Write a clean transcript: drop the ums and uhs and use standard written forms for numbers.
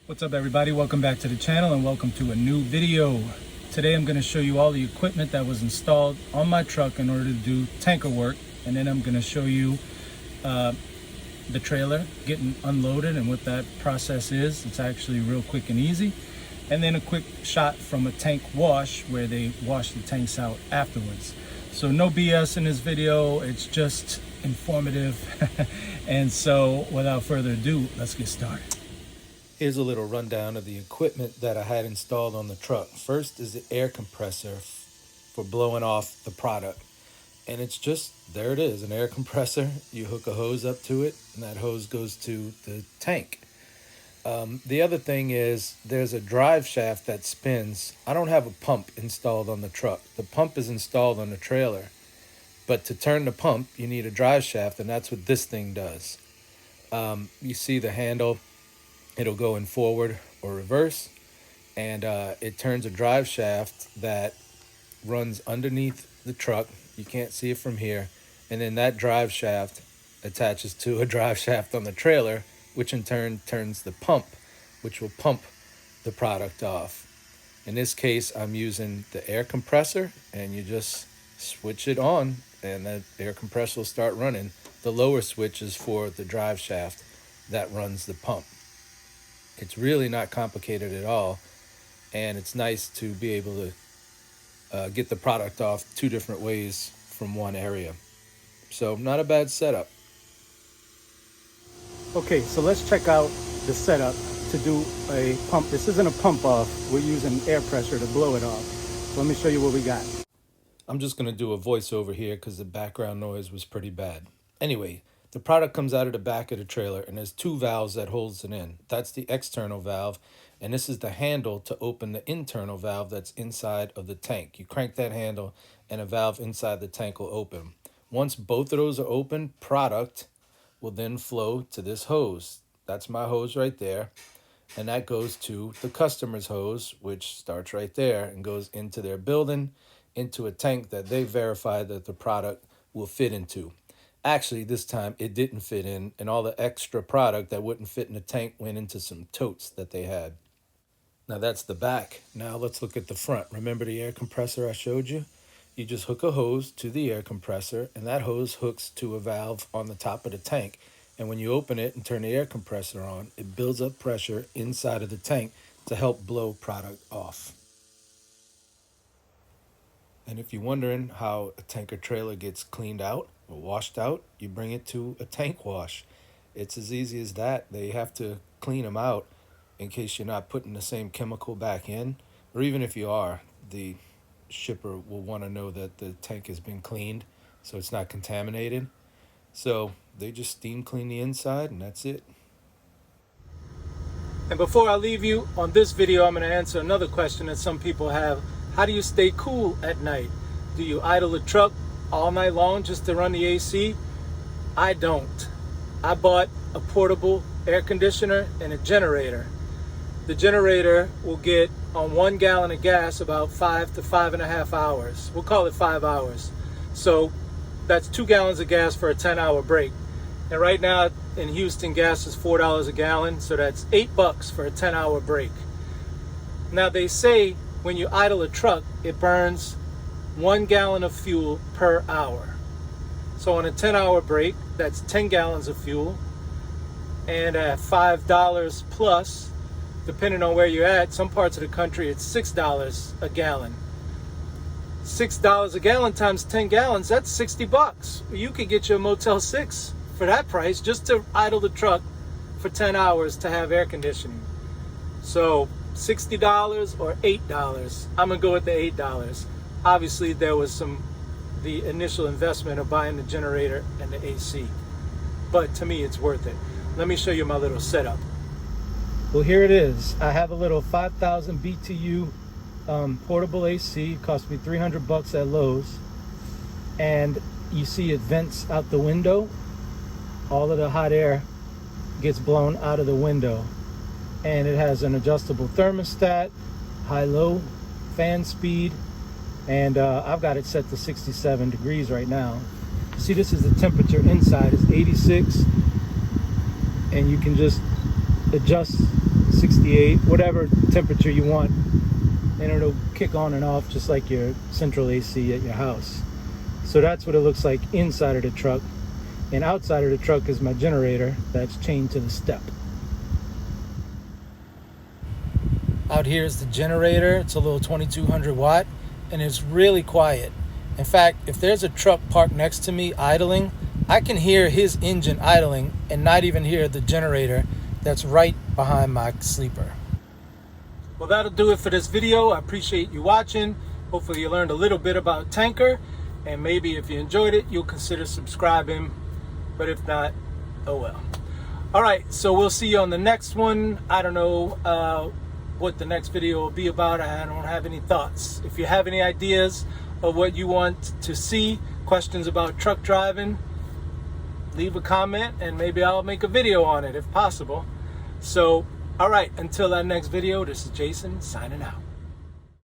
What's up everybody, welcome back to the channel and welcome to a new video. Today I'm going to show you all the equipment that was installed on my truck in order to do tanker work, and then I'm going to show you the trailer getting unloaded and what that process is. It's actually real quick and easy. And then a quick shot from a tank wash where they wash the tanks out afterwards. So no BS in this video, it's just informative. And so without further ado, let's get started. Here's a little rundown of the equipment that I had installed on the truck. First is the air compressor for blowing off the product. And it's just, there it is, an air compressor. You hook a hose up to it and that hose goes to the tank. The other thing is there's a drive shaft that spins. I don't have a pump installed on the truck. The pump is installed on the trailer. But to turn the pump, you need a drive shaft, and that's what this thing does. You see the handle. It'll go in forward or reverse, and it turns a drive shaft that runs underneath the truck. You can't see it from here. And then that drive shaft attaches to a drive shaft on the trailer, which in turn turns the pump, which will pump the product off. In this case, I'm using the air compressor, and you just switch it on, and the air compressor will start running. The lower switch is for the drive shaft that runs the pump. It's really not complicated at all, and it's nice to be able to get the product off two different ways from one area. So not a bad setup. Okay, so let's check out the setup to do a pump. This isn't a pump off. We're using air pressure to blow it off. So let me show you what we got. I'm just going to do a voiceover here because the background noise was pretty bad. Anyway, the product comes out of the back of the trailer, and there's two valves that holds it in. That's the external valve, and this is the handle to open the internal valve that's inside of the tank. You crank that handle, and a valve inside the tank will open. Once both of those are open, product will then flow to this hose. That's my hose right there, and that goes to the customer's hose, which starts right there and goes into their building, into a tank that they verify that the product will fit into. Actually, this time it didn't fit in, and all the extra product that wouldn't fit in the tank went into some totes that they had. Now that's the back. Now let's look at the front. Remember the air compressor I showed you? You just hook a hose to the air compressor, and that hose hooks to a valve on the top of the tank. And when you open it and turn the air compressor on, it builds up pressure inside of the tank to help blow product off. And if you're wondering how a tanker trailer gets cleaned out or washed out, you bring it to a tank wash. It's as easy as that. They have to clean them out in case you're not putting the same chemical back in. Or even if you are, the shipper will want to know that the tank has been cleaned so it's not contaminated. So they just steam clean the inside, and that's it. And before I leave you on this video, I'm going to answer another question that some people have. How do you stay cool at night? Do you idle the truck all night long just to run the AC? I don't. I bought a portable air conditioner and a generator. The generator will get on 1 gallon of gas about 5 to 5.5 hours. We'll call it 5 hours. So that's 2 gallons of gas for a 10-hour break. And right now in Houston, gas is $4 a gallon, so that's $8 for a 10-hour break. Now they say when you idle a truck, it burns 1 gallon of fuel per hour. So on a 10-hour break, that's 10 gallons of fuel. And at $5 plus, depending on where you're at, some parts of the country, it's $6 a gallon. $6 a gallon times 10 gallons, that's $60. You could get you a Motel 6 for that price just to idle the truck for 10 hours to have air conditioning. So $60 or $8. I'm gonna go with the $8. Obviously there was the initial investment of buying the generator and the AC, but to me it's worth it. Let me show you my little setup. Well, here it is. I have a little 5,000 BTU portable AC. It cost me $300 at Lowe's, and you see it vents out the window. All of the hot air gets blown out of the window, and it has an adjustable thermostat, high-low fan speed, and I've got it set to 67 degrees right now. See, this is the temperature inside. It's 86, and you can just adjust 68, whatever temperature you want, and it'll kick on and off just like your central AC at your house. So that's what it looks like inside of the truck. And outside of the truck is my generator that's chained to the step. Out here is the generator. It's a little 2200 watt, and it's really quiet. In fact, if there's a truck parked next to me idling, I can hear his engine idling and not even hear the generator that's right behind my sleeper. Well, that'll do it for this video. I appreciate you watching. Hopefully you learned a little bit about Tanker, and maybe if you enjoyed it, you'll consider subscribing. But if not, oh well. All right, so we'll see you on the next one. I don't know what the next video will be about. I don't have any thoughts. If you have any ideas of what you want to see, questions about truck driving, leave a comment and maybe I'll make a video on it if possible. So, all right, until that next video, this is Jason signing out.